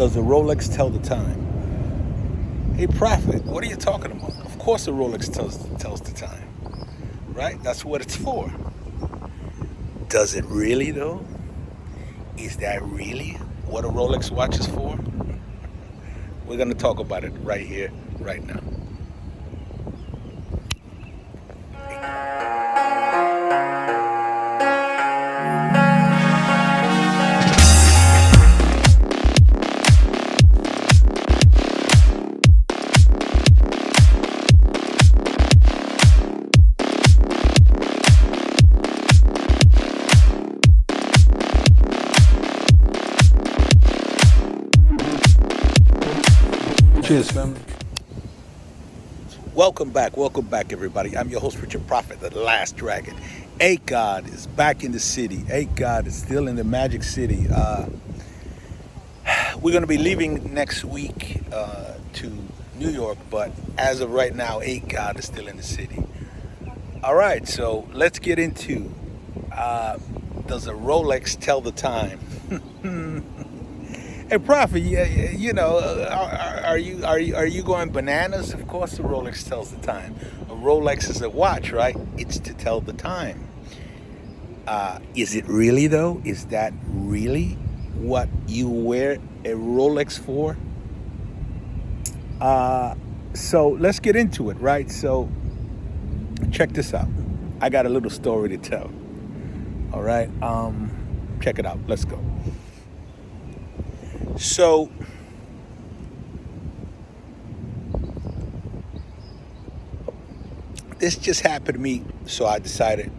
Does a Rolex tell the time? Hey, Prophet, what are you talking about? Of course a Rolex tells the time, right? That's what it's for. Does it really, though? Is that really what a Rolex watch is for? We're going to talk about it right here, right now. Cheers, family. Welcome back, everybody. I'm your host, Richard Prophet, the Last Dragon. God is back in the city. God is still in the Magic City. We're going to be leaving next week to New York, but as of right now, God is still in the city. All right, so let's get into does a Rolex tell the time? Hey, Prophet, are you going bananas? Of course, the Rolex tells the time. A Rolex is a watch, right? It's to tell the time. Is it really though? Is that really what you wear a Rolex for? So let's get into it, right? So check this out. I got a little story to tell. All right, check it out. Let's go. So, this just happened to me, so I decided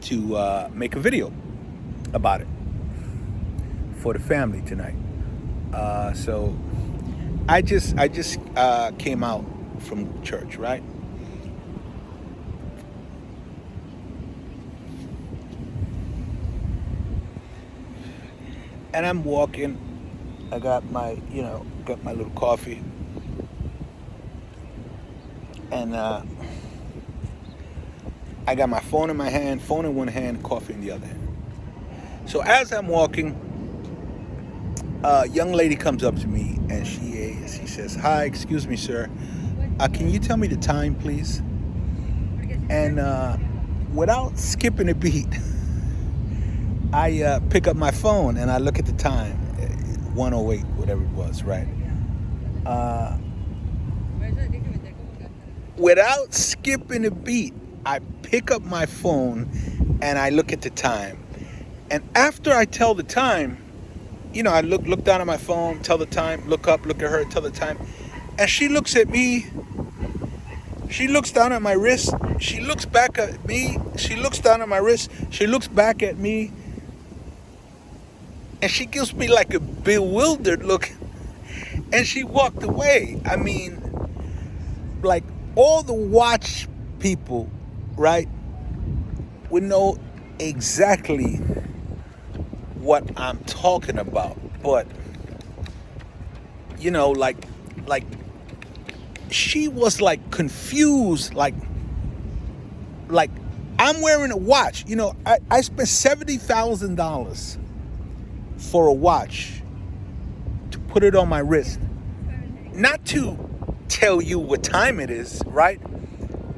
to make a video about it for the family tonight. So, I just came out from church, right? And I'm walking. I got my little coffee, and I got my phone in my hand, phone in one hand, coffee in the other hand. So as I'm walking, a young lady comes up to me and she says, "Hi, excuse me, sir. Can you tell me the time, please?" And without skipping a beat, I pick up my phone and I look at the time. 108, whatever it was, right? Without skipping a beat, I pick up my phone and I look at the time. And after I tell the time, I look down at my phone, tell the time, look up, look at her, tell the time. And she looks at me. She looks down at my wrist. She looks back at me. She looks down at my wrist. She looks back at me. And she gives me like a bewildered look, and she walked away. I mean, like all the watch people, right, would know exactly what I'm talking about. But, like she was like confused, like I'm wearing a watch. I spent $70,000 for a watch to put it on my wrist, not to tell you what time it is, right?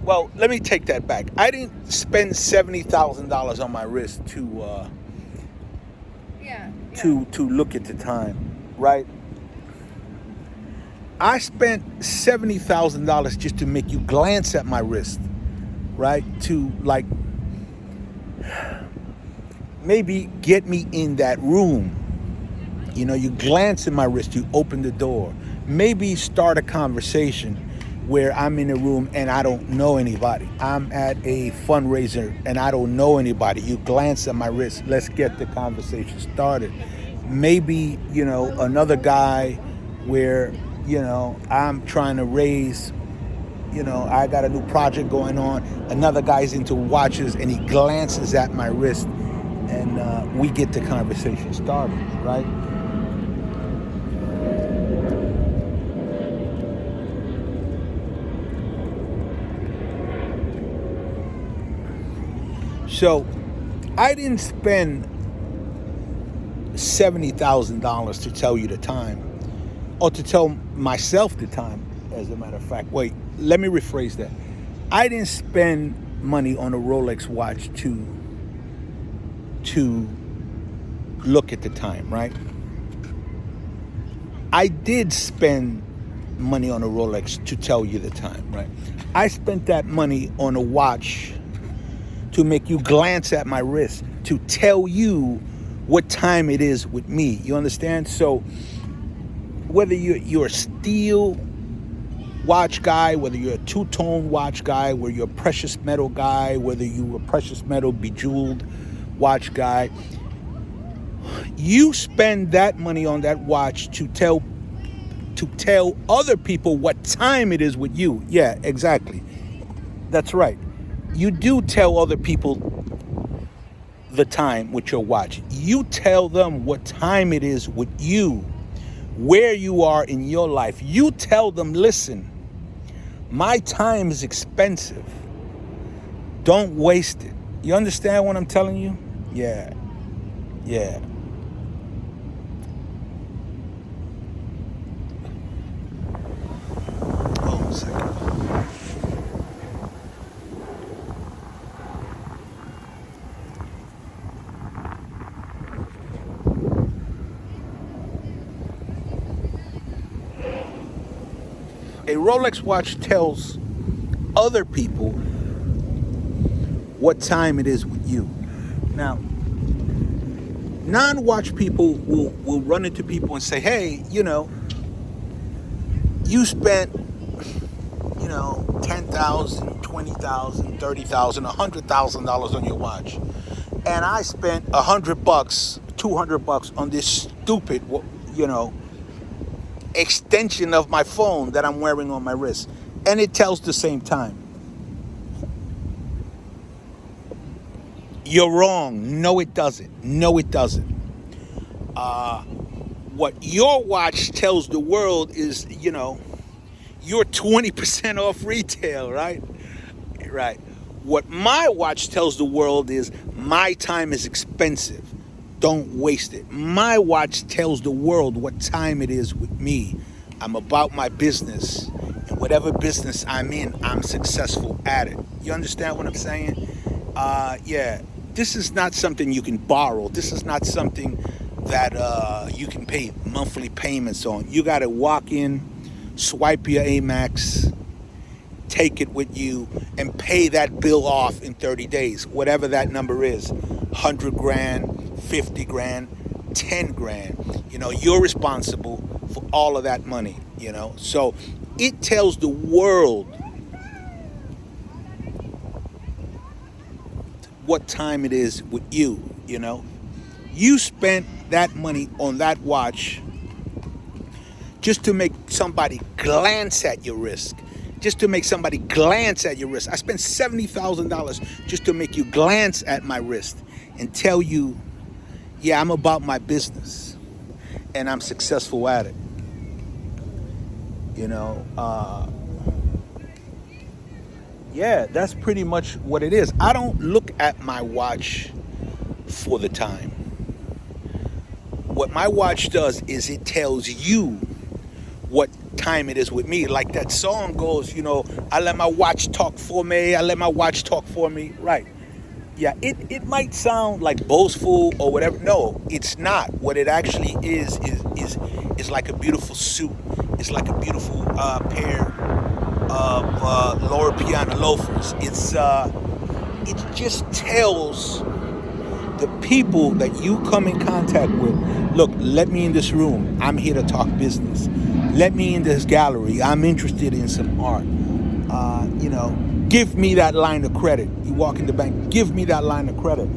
Well, let me take that back. I didn't spend $70,000 on my wrist to look at the time, right? I spent $70,000 just to make you glance at my wrist, right? To maybe get me in that room. You glance at my wrist, you open the door, maybe start a conversation where I'm in a room and I don't know anybody. I'm at a fundraiser and I don't know anybody. You glance at my wrist, let's get the conversation started. Maybe, another guy where, I'm trying to raise, I got a new project going on. Another guy's into watches and he glances at my wrist. And we get the conversation started, right? So I didn't spend $70,000 to tell you the time. or to tell myself the time, as a matter of fact. Wait, let me rephrase that. I didn't spend money on a Rolex watch to look at the time, right? I did spend money on a Rolex to tell you the time, right? I spent that money on a watch to make you glance at my wrist, to tell you what time it is with me. You understand? So whether you're a steel watch guy, whether you're a two-tone watch guy, whether you're a precious metal guy, whether you're a precious metal bejeweled watch guy, you spend that money on that watch to tell other people what time it is with you. Yeah, exactly. That's right. You do tell other people the time with your watch. You tell them what time it is with you, where you are in your life. You tell them, listen, my time is expensive. Don't waste it. You understand what I'm telling you? Yeah. Yeah. Hold on a second. A Rolex watch tells other people what time it is with you. Now, non-watch people will run into people and say, hey, you spent, 10,000, 20,000, 30,000, $100,000 on your watch. And I spent $100, $200 on this stupid, extension of my phone that I'm wearing on my wrist. And it tells the same time. You're wrong. No, it doesn't. No, it doesn't. What your watch tells the world is, you're 20% off retail, right? Right. What my watch tells the world is my time is expensive. Don't waste it. My watch tells the world what time it is with me. I'm about my business. And whatever business I'm in, I'm successful at it. You understand what I'm saying? Yeah. This is not something you can borrow. This is not something that you can pay monthly payments on. You got to walk in, swipe your Amex, take it with you, and pay that bill off in 30 days, whatever that number is, 100 grand, 50 grand, 10 grand. You're responsible for all of that money, So it tells the world what time it is with you, You spent that money on that watch just to make somebody glance at your wrist. Just to make somebody glance at your wrist. I spent $70,000 just to make you glance at my wrist and tell you, yeah, I'm about my business and I'm successful at it. Yeah, that's pretty much what it is. I don't look at my watch for the time. What my watch does is it tells you what time it is with me. Like that song goes, I let my watch talk for me. I let my watch talk for me. Right. Yeah, it might sound like boastful or whatever. No, it's not. What it actually is like a beautiful suit. It's like a beautiful pair of lower piano loafers. It just tells the people that you come in contact with, look, let me in this room. I'm here to talk business. Let me in this gallery. I'm interested in some art. Give me that line of credit. You walk in the bank, give me that line of credit.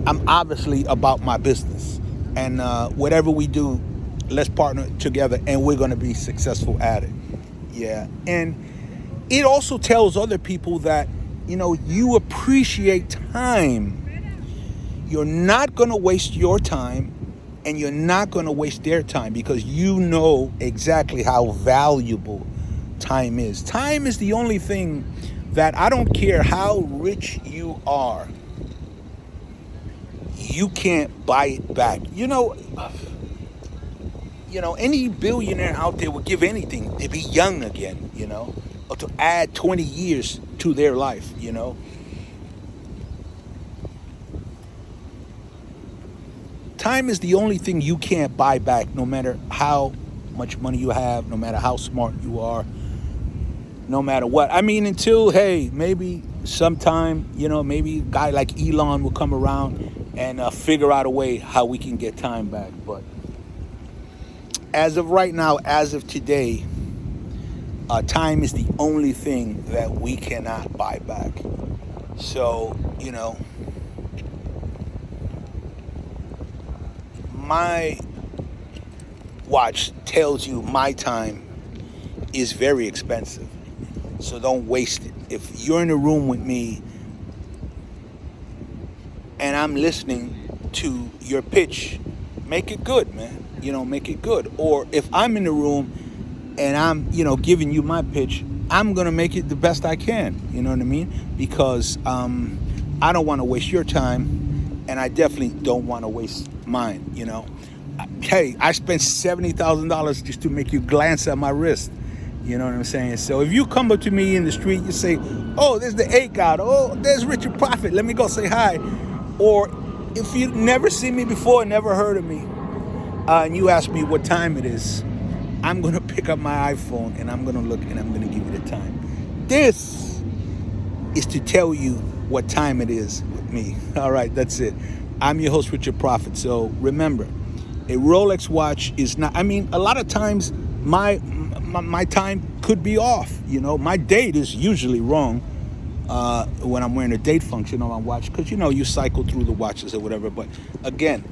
I'm obviously about my business. And whatever we do, let's partner together and we're going to be successful at it. Yeah. And it also tells other people that, you appreciate time. You're not going to waste your time and you're not going to waste their time because you know exactly how valuable time is. Time is the only thing that I don't care how rich you are, you can't buy it back. any billionaire out there would give anything to be young again, or to add 20 years to their life. Time is the only thing you can't buy back, no matter how much money you have, no matter how smart you are, no matter what. I mean, until, hey, maybe sometime, maybe a guy like Elon will come around and figure out a way how we can get time back. But as of right now, as of today, time is the only thing that we cannot buy back. So, my watch tells you my time is very expensive. So don't waste it. If you're in a room with me and I'm listening to your pitch, make it good, man. Make it good. Or if I'm in the room and I'm, giving you my pitch, I'm going to make it the best I can. You know what I mean? Because I don't want to waste your time, and I definitely don't want to waste mine, Hey, I spent $70,000 just to make you glance at my wrist. You know what I'm saying? So if you come up to me in the street, you say, oh, there's the 8 God. Oh, there's Richard Prophet. Let me go say hi. Or if you've never seen me before, never heard of me, and you ask me what time it is, I'm going to pick up my iPhone and I'm going to look and I'm going to give you the time. This is to tell you what time it is with me. All right, that's it. I'm your host, Richard Prophet. So remember, a Rolex watch is not, a lot of times my time could be off. My date is usually wrong when I'm wearing a date function on my watch, because you cycle through the watches or whatever. But again,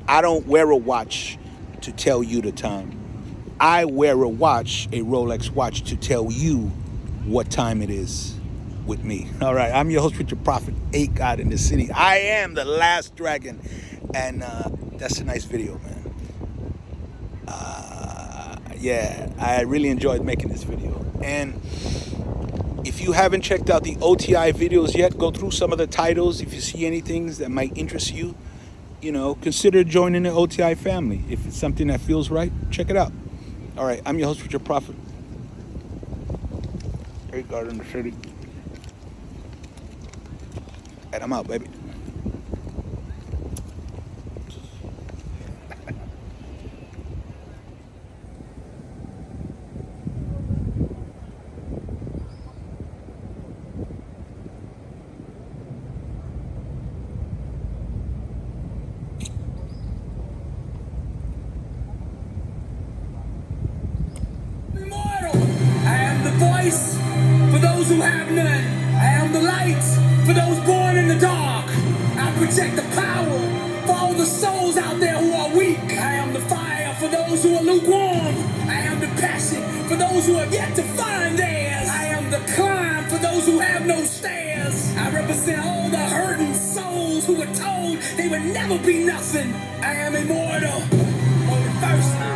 I don't wear a watch to tell you the time. I wear a watch, a Rolex watch, to tell you what time it is with me. All right, I'm your host, Richard Prophet, 8 God in the city. I am the last dragon, and that's a nice video, man. Yeah, I really enjoyed making this video. And if you haven't checked out the OTI videos yet, go through some of the titles. If you see anything that might interest you, consider joining the OTI family. If it's something that feels right, check it out. All right, I'm your host, Richard Prophet. 8 God in the city. And I'm out, baby. Voice for those who have none. I am the light for those born in the dark. I protect the power for all the souls out there who are weak. I am the fire for those who are lukewarm. I am the passion for those who have yet to find theirs. I am the climb for those who have no stairs. I represent all the hurting souls who were told they would never be nothing. I am immortal, only thirsty.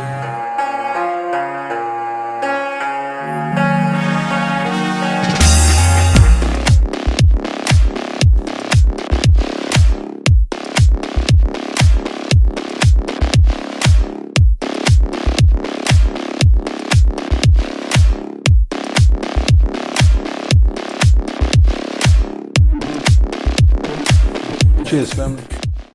Cheers, family.